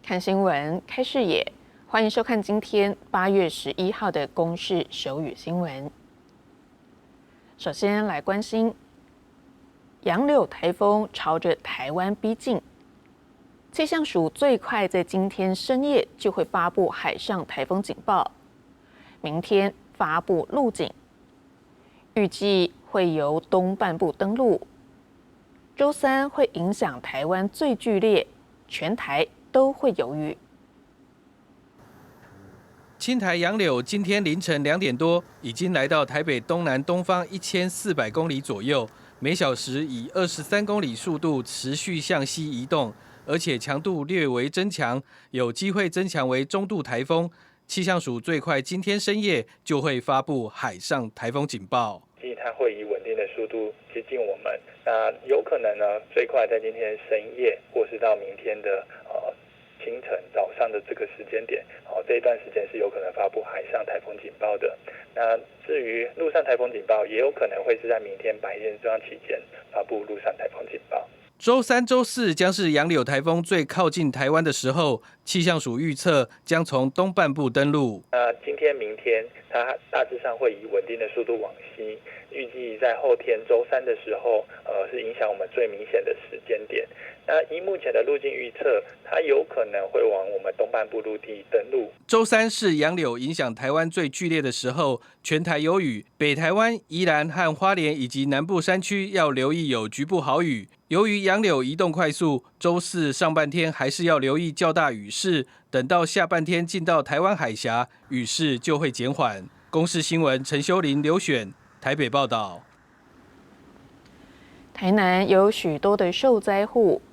看新闻，开视野，欢迎收看今天8月11号的公视手语新闻。首先来关心，杨柳台风朝着台湾逼近，气象署最快在今天深夜就会发布海上台风警报，明天发布陆警，预计会由东半部登陆，周三会影响台湾最剧烈，全台都会有雨。青台杨柳今天凌晨2点多，已经来到台北东南东方1400公里左右，每小时以23公里速度持续向西移动，而且强度略微增强，有机会增强为中度台风。气象署最快今天深夜就会发布海上台风警报。它会以稳定的速度接近我们，那有可能呢，最快在今天深夜，或是到明天的清晨早上的这个时间点，这一段时间是有可能发布海上台风警报的。那至于陆上台风警报，也有可能会是在明天白天这段期间发布陆上台风警报。周三、周四将是杨柳台风最靠近台湾的时候，气象署预测将从东半部登陆。今天、明天，它大致上会以稳定的速度往西，预计在后天周三的时候，是影响我们最明显的时间点。那依目前的路径预测，它有可能会往我们东半部陆地登陆。周三是杨柳影响台湾最剧烈的时候，全台有雨，北台湾、宜兰和花莲以及南部山区要留意有局部豪雨。由于杨柳移动快速，周四上半天还是要留意较大雨势，等到下半天进到台湾海峡，雨势就会减缓。公视新闻陈修林、刘选台北报道。台南有许多的受灾户，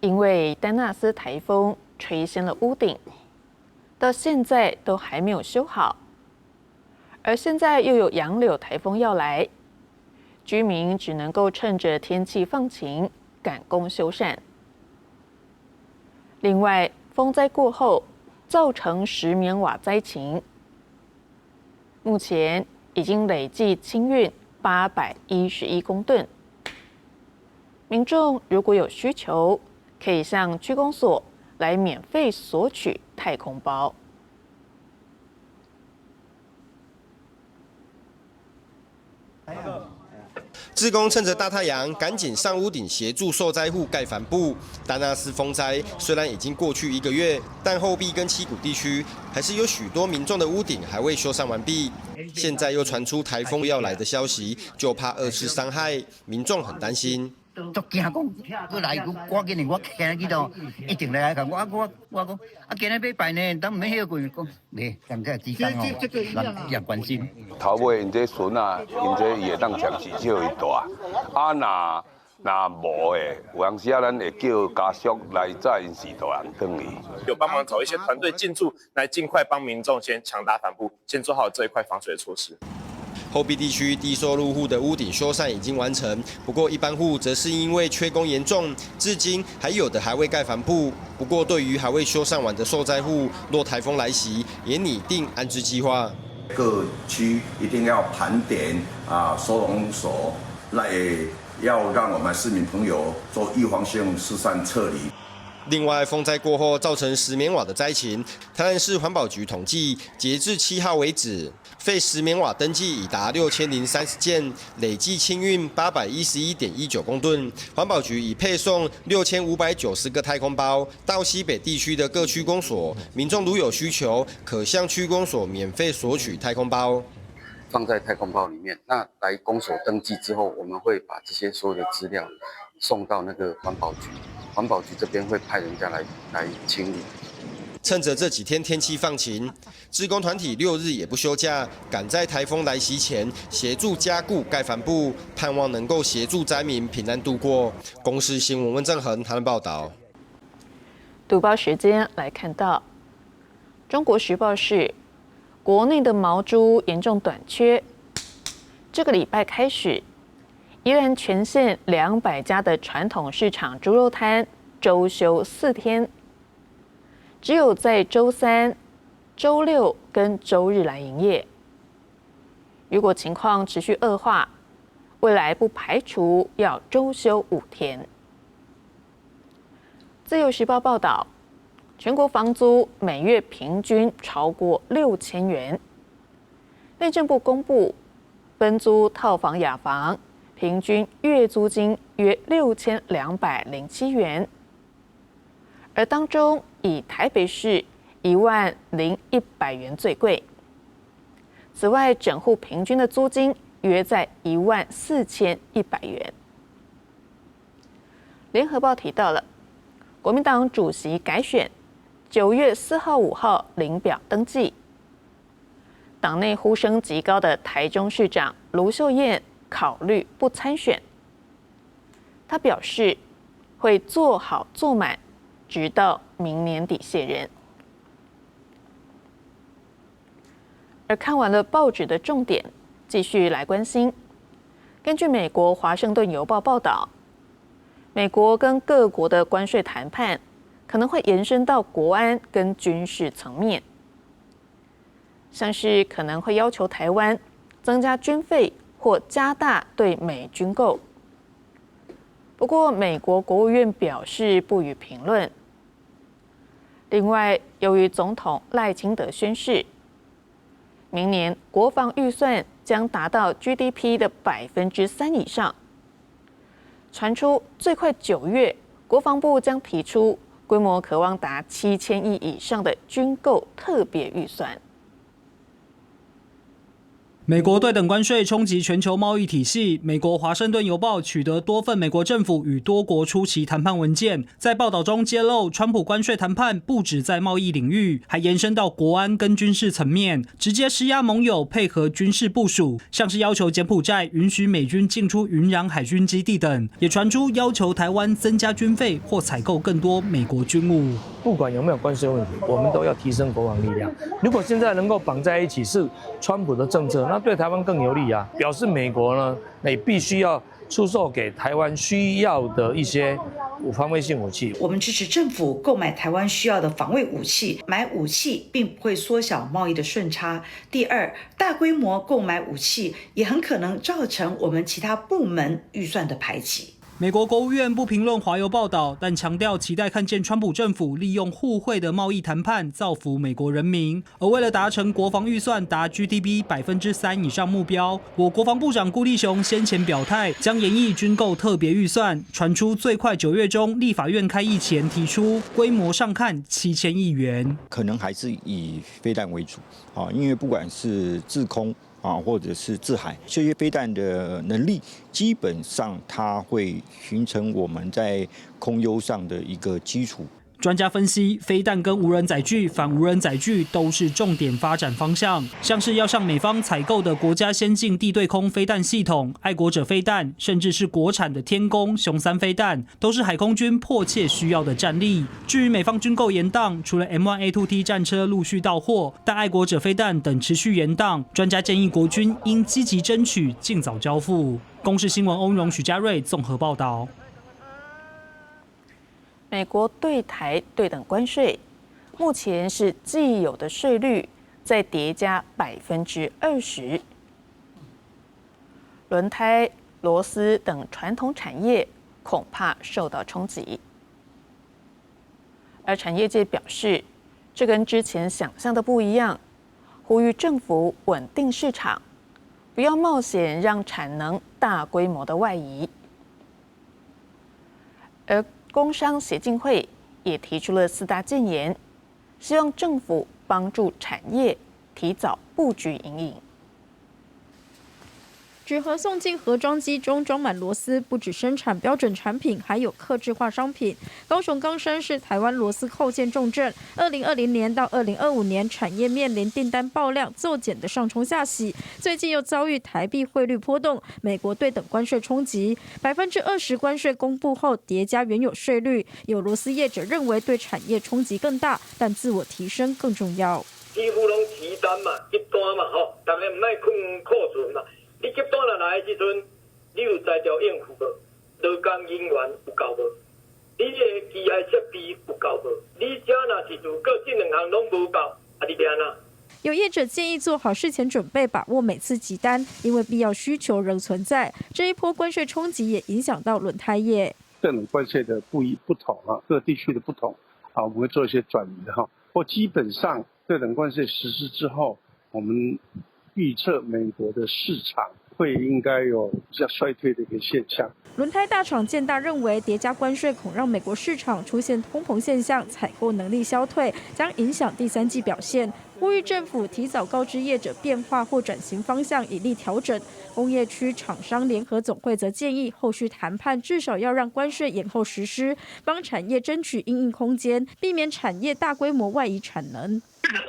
因为丹纳斯台风吹掀了屋顶，到现在都还没有修好，而现在又有杨柳台风要来，居民只能够趁着天气放晴赶工修缮。另外，风灾过后造成石棉瓦灾情，目前已经累计清运811公吨。民众如果有需求，可以向区公所来免费索取太空包。志工趁着大太阳，赶紧上屋顶协助受灾户盖帆布。丹纳斯风灾虽然已经过去1个月，但后壁跟七股地区还是有许多民众的屋顶还未修缮完毕。现在又传出台风要来的消息，就怕二次伤害，民众很担心。足惊讲，佮来我今年我今日到一定来讲，我讲今日要拜呢，当唔免晓过讲，你人家之间人也关心。头尾因这孙啊，因这伊会当长时少伊大，那无诶，有当时啊，咱会叫家属来载因士大人转去。有帮忙找一些团队进驻，来尽快帮民众先强打帆布，先做好这一块防水的措施。后壁地区低收入户的屋顶修缮已经完成，不过一般户则是因为缺工严重，至今还有的还未盖帆布。不过对于还未修缮完的受灾户，若台风来袭，也拟定安置计划。各区一定要盘点收容所，要让我们市民朋友做预防性疏散撤离。另外，风灾过后造成石棉瓦的灾情，台南市环保局统计，截至7号为止，废石棉瓦登记已达6030件，累计清运811.19公吨。环保局已配送6590个太空包到西北地区的各区公所，民众如有需求，可向区公所免费索取太空包。放在太空包里面，那来公所登记之后，我们会把这些所有的资料送到那个环保局。环保局这边会派人家来清理。趁着这几天天气放晴，志工团体6日也不休假，赶在台风来袭前协助加固盖帆布，盼望能够协助灾民平安度过。公视新闻温正恒台湾报道。读报时间来看到，中国时报是国内的毛猪严重短缺，这个礼拜开始。宜兰全县200家的传统市场猪肉摊周休4天，只有在周3、周6跟周日来营业。如果情况持续恶化，未来不排除要周休5天。自由时报报道，全国房租每月平均超过6000元。内政部公布，分租套房雅房平均月租金约6207元，而当中以台北市10100元最贵。此外，整户平均的租金约在14100元。联合报提到了，国民党主席改选，9月4号、5号领表登记。党内呼声极高的台中市长卢秀燕考虑不参选。他表示会做好做满，直到明年底卸任。而看完了报纸的重点，继续来关心。根据美国《华盛顿邮报》报道，美国跟各国的关税谈判可能会延伸到国安跟军事层面，像是可能会要求台湾增加军费或加大对美军购。不过，美国国务院表示不予评论。另外，由于总统赖清德宣示，明年国防预算将达到 GDP 的3%以上。传出最快9月，国防部将提出规模可望达7000亿以上的军购特别预算。美国对等关税冲击全球贸易体系。美国《华盛顿邮报》取得多份美国政府与多国初期谈判文件，在报道中揭露，川普关税谈判不止在贸易领域，还延伸到国安跟军事层面，直接施压盟友配合军事部署，像是要求柬埔寨允许美军进出云壤海军基地等，也传出要求台湾增加军费或采购更多美国军务。不管有没有关税问题，我们都要提升国防力量。如果现在能够绑在一起是川普的政策，那对台湾更有利啊！表示美国呢，也必须要出售给台湾需要的一些防卫性武器。我们支持政府购买台湾需要的防卫武器，买武器并不会缩小贸易的顺差。第二，大规模购买武器也很可能造成我们其他部门预算的排挤。美国国务院不评论华邮报道，但强调期待看见川普政府利用互惠的贸易谈判造福美国人民。而为了达成国防预算达 GDP 3%以上目标，我国防部长顾立雄先前表态，将研议军购特别预算，传出最快9月中立法院开议前提出，规模上看7000亿元，可能还是以飞弹为主啊，因为不管是制空或者是制海，这些飞弹的能力，基本上它会形成我们在空优上的一个基础。专家分析，飞弹跟无人载具、反无人载具都是重点发展方向，像是要向美方采购的国家先进地对空飞弹系统、爱国者飞弹，甚至是国产的天弓、雄3飞弹，都是海空军迫切需要的战力。至于美方军购延宕，除了 M1A2T 战车陆续到货，但爱国者飞弹等持续延宕，专家建议国军应积极争取，尽早交付。公视新闻欧荣、许家瑞综合报道。美国对台对等关税，目前是既有的税率再叠加20%，轮胎、螺丝等传统产业恐怕受到冲击。而产业界表示，这跟之前想象的不一样，呼吁政府稳定市场，不要冒险让产能大规模的外移。而工商协进会也提出了4大建言，希望政府帮助产业提早布局营运。纸盒送进盒装机中装满螺丝，不只生产标准产品，还有客制化商品。高雄冈山是台湾螺丝扣件重镇，2020年到2025年产业面临订单爆量骤减的上冲下洗，最近又遭遇台币汇率波动、美国对等关税冲击，20%关税公布后叠加原有税率，有螺丝业者认为对产业冲击更大，但自我提升更重要。几乎拢提单嘛，一单嘛，大家唔爱困库存嘛。你急单落来的时阵，你有材料应付无？劳工人员有够无？你的机械设备有够无？你遮若是如果这2项拢无够，你要安怎？有业者建议做好事前准备，把握每次急单，因为必要需求仍存在。这一波关税冲击也影响到轮胎业。这种关税的不同各地区的不同我们会做一些转移的哈。或基本上对等关税实施之后，我们预测美国的市场会应该有比较衰退的一个现象。轮胎大厂建大认为，叠加关税恐让美国市场出现通膨现象，采购能力消退，将影响第三季表现。呼吁政府提早告知业者变化或转型方向，以利调整。工业区厂商联合总会则建议，后续谈判至少要让关税延后实施，帮产业争取因应空间，避免产业大规模外移产能。这个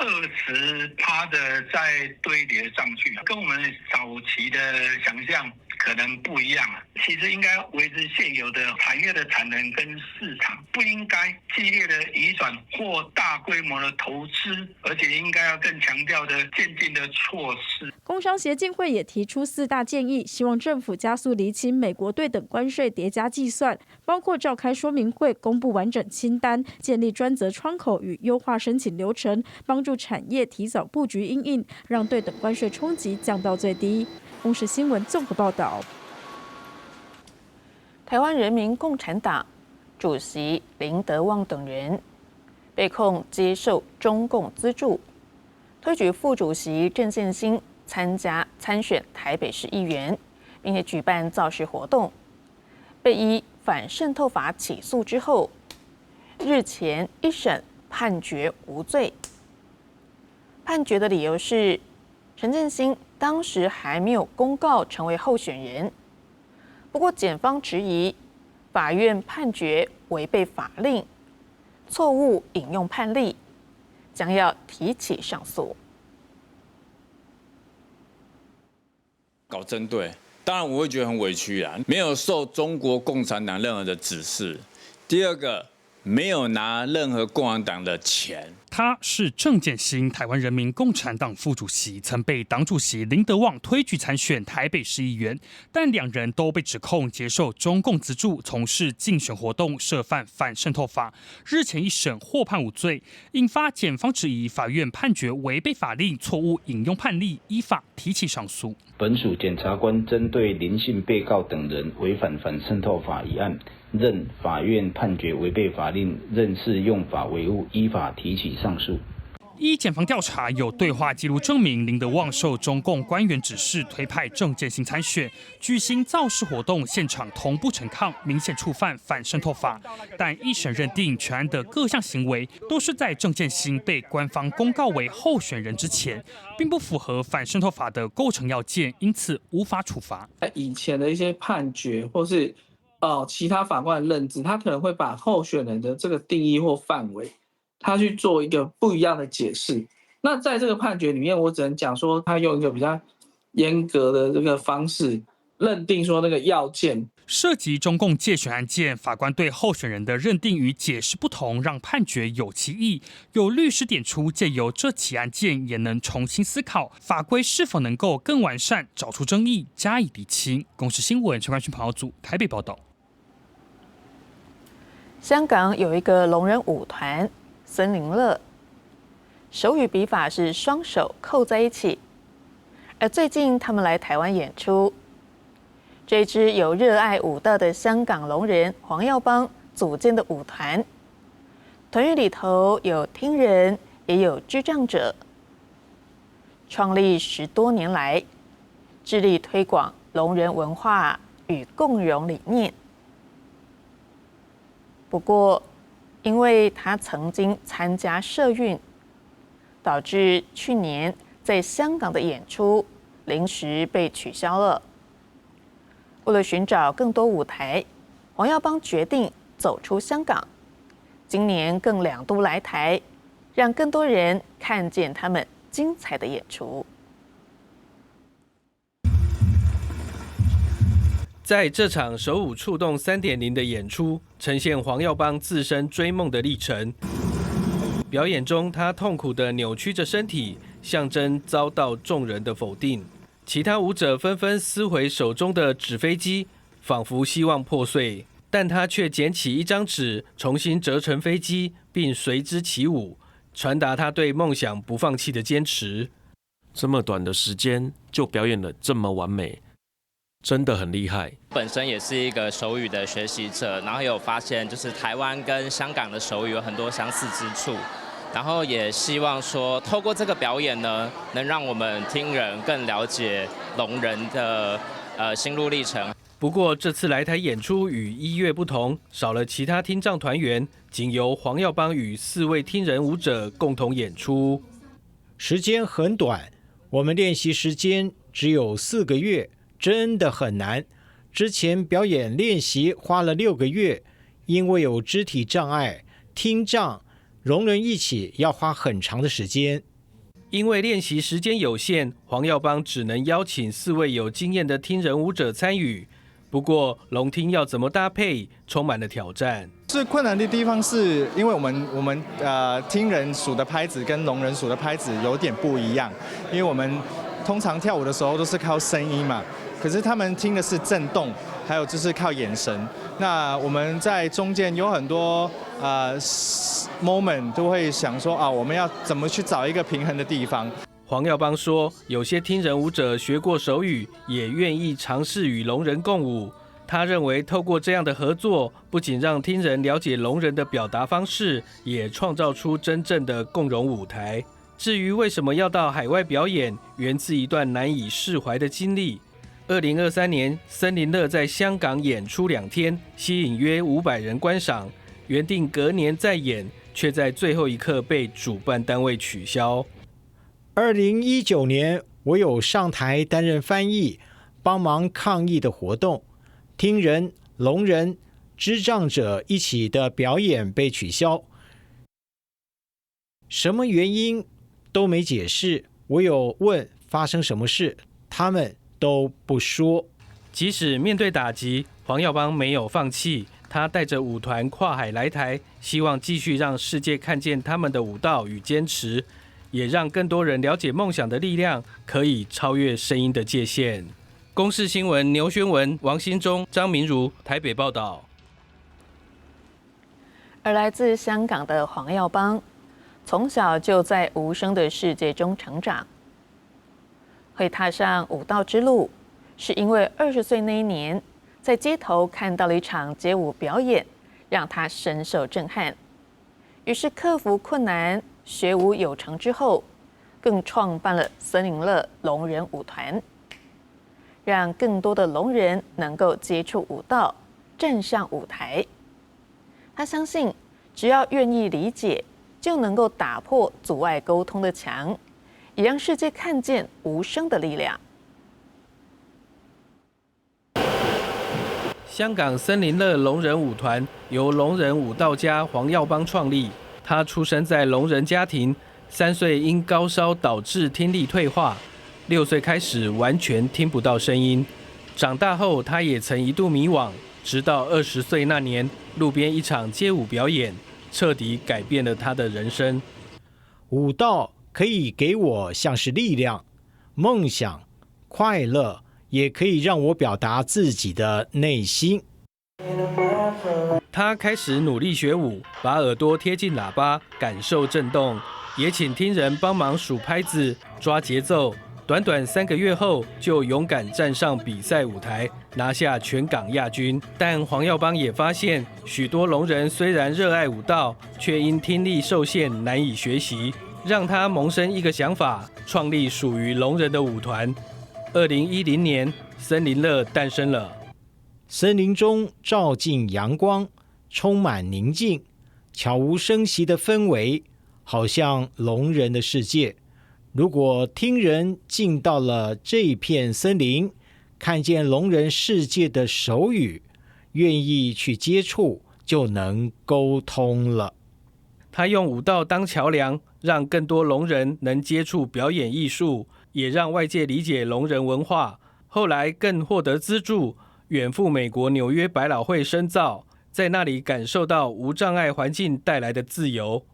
20%的再堆叠上去，跟我们早期的想象可能不一样。其实应该维持现有的产业的产能跟市场，不应该激烈的移转或大规模的投资，而且应该要更强调的渐进的措施。工商协进会也提出4大建议，希望政府加速厘清美国对等关税叠加计算，包括召开说明会、公布完整清单、建立专责窗口与优化申请流程，帮助产业提早布局因应，让对等关税冲击降到最低。公视新闻综合报道。台湾人民共产党主席林德旺等人被控接受中共资助，推举副主席郑建兴参选台北市议员，并且举办造势活动，被依反渗透法起诉之后，日前一审判决无罪。判决的理由是，陈建兴当时还没有公告成为候选人。不过，检方质疑法院判决违背法令，错误引用判例，将要提起上诉。搞针对，当然我会觉得很委屈啦，没有受中国共产党任何的指示。第二个，没有拿任何共产党的钱。他是郑建兴，台湾人民共产党副主席，曾被党主席林德旺推举参选台北市议员，但两人都被指控接受中共资助，从事竞选活动，涉犯反渗透法。日前一审获判无罪，引发检方质疑法院判决违背法令，错误引用判例，依法提起上诉。本署检察官针对林姓被告等人违反反渗透法一案，认法院判决违背法令，认是用法为误，依法提起上诉。依检方调查，有对话记录证明林德旺受中共官员指示推派郑建兴参选，举行造势活动，现场同步陈抗，明显触犯反渗透法。但一审认定全案的各项行为都是在郑建兴被官方公告为候选人之前，并不符合反渗透法的构成要件，因此无法处罚。以前的一些判决或是其他法官的认知，他可能会把候选人的这个定义或范围，他去做一个不一样的解释。那在这个判决里面，我只能讲说，他用一个比较严格的这个方式认定说那个要件。涉及中共介选案件，法官对候选人的认定与解释不同，让判决有其意。有律师点出，借由这起案件，也能重新思考法规是否能够更完善，找出争议，加以厘清。公视新闻陈冠勋报道，台北报道。香港有一个聋人舞团森林乐，手语笔法是双手扣在一起。而最近他们来台湾演出，这支有热爱舞蹈的香港聋人黄耀邦组建的舞团，团员里头有听人，也有智障者。创立10多年来，致力推广聋人文化与共融理念。不过，因为他曾经参加社运，导致去年在香港的演出临时被取消了。为了寻找更多舞台，黄耀邦决定走出香港，今年更2度来台，让更多人看见他们精彩的演出。在这场手舞触动 3.0 的演出，呈现黄耀邦自身追梦的历程。表演中，他痛苦地扭曲着身体，象征遭到众人的否定。其他舞者纷纷撕毁手中的纸飞机，仿佛希望破碎，但他却捡起一张纸，重新折成飞机，并随之起舞，传达他对梦想不放弃的坚持。这么短的时间就表演得这么完美，真的很厉害。本身也是一个手语的学习者，然后有发现就是台湾跟香港的手语有很多相似之处，然后也希望说透过这个表演呢，能让我们听人更了解聋人的心路历程。不过这次来台演出与1月不同，少了其他听障团员，仅由黄耀邦与4位听人舞者共同演出。时间很短，我们练习时间只有4个月，真的很难。之前表演练习花了6个月，因为有肢体障碍、听障、聋人一起要花很长的时间。因为练习时间有限，黄耀邦只能邀请4位有经验的听人舞者参与。不过聋听要怎么搭配，充满了挑战。最困难的地方是因为我们听人数的拍子跟聋人数的拍子有点不一样，因为我们通常跳舞的时候都是靠声音嘛，可是他们听的是震动，还有就是靠眼神。那我们在中间有很多moment 都会想说我们要怎么去找一个平衡的地方。黄耀邦说，有些听人舞者学过手语，也愿意尝试与聋人共舞。他认为透过这样的合作，不仅让听人了解聋人的表达方式，也创造出真正的共融舞台。至于为什么要到海外表演，源自一段难以释怀的经历。2023年，森林乐在香港演出2天，吸引约500人观赏，原定隔年再演，却在最后一刻被主办单位取消。2019年，我有上台担任翻译，帮忙抗议的活动，听人、聋人、智障者一起的表演被取消，什么原因都没解释。我有问发生什么事，他们都不说。即使面对打击，黄耀邦没有放弃，他带着舞团跨海来台，希望继续让世界看见他们的舞蹈与坚持。也让更多人了解梦想的力量可以超越声音的界限。公视新闻牛宣文、王新忠、张明如台北报道。而来自香港的黄耀邦，从小就在无声的世界中成长，会踏上舞蹈之路，是因为20岁那一年，在街头看到了一场街舞表演，让他深受震撼，于是克服困难。学舞有成之后，更创办了森林乐聋人舞团，让更多的聋人能够接触舞蹈，站上舞台。他相信，只要愿意理解，就能够打破阻碍沟通的墙，也让世界看见无声的力量。香港森林乐聋人舞团由聋人舞蹈家黄耀邦创立。他出生在聋人家庭，3岁因高烧导致听力退化，6岁开始完全听不到声音。长大后，他也曾一度迷惘，直到20岁那年，路边一场街舞表演，彻底改变了他的人生。舞蹈可以给我像是力量、梦想、快乐，也可以让我表达自己的内心。他开始努力学舞，把耳朵贴近喇叭，感受震动，也请听人帮忙数拍子、抓节奏。短短3个月后，就勇敢站上比赛舞台，拿下全港亚军。但黄耀邦也发现，许多聋人虽然热爱舞蹈，却因听力受限难以学习，让他萌生一个想法，创立属于聋人的舞团。2010年，森林乐诞生了。森林中照进阳光，充满宁静，悄无声息的氛围，好像聋人的世界。如果听人进到了这片森林，看见聋人世界的手语，愿意去接触，就能沟通了。他用舞蹈当桥梁，让更多聋人能接触表演艺术，也让外界理解聋人文化。后来更获得资助，远赴美国纽约百老汇深造，在那里感受到无障碍环境带来的自由。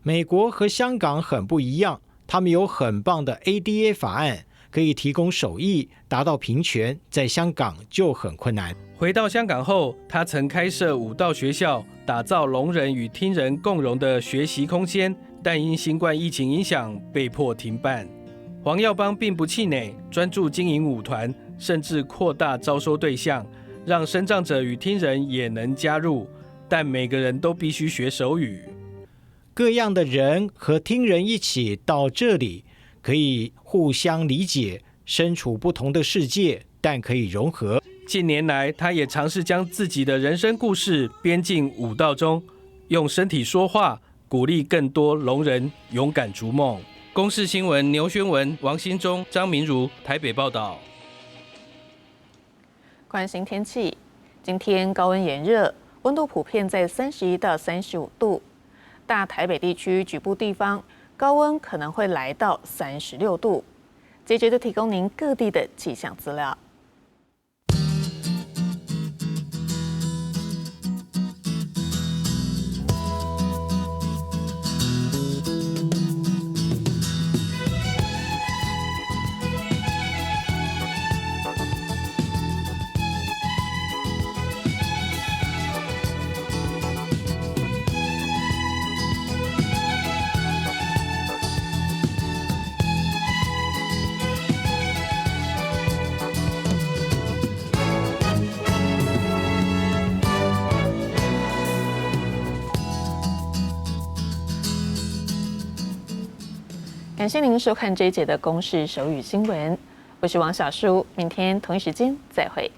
美国和香港很不一样，他们有很棒的 ADA 法案，可以提供手艺，达到平权，在香港就很困难。回到香港后，他曾开设舞蹈学校，打造聋人与听人共融的学习空间，但因新冠疫情影响，被迫停办。黄耀邦并不气馁，专注经营舞团，甚至扩大招收对象，让身障者与听人也能加入，但每个人都必须学手语。各样的人和听人一起到这里，可以互相理解，身处不同的世界，但可以融合。近年来，他也尝试将自己的人生故事编进舞蹈中，用身体说话，鼓励更多聋人勇敢逐梦。公视新闻牛宣文、王新忠、张明如台北报道。关心天气，今天高温炎热，温度普遍在31到35度，大台北地区局部地方高温可能会来到36度。接着就提供您各地的气象资料。感谢您收看这一节的公视手语新闻，我是王小舒，明天同一时间再会。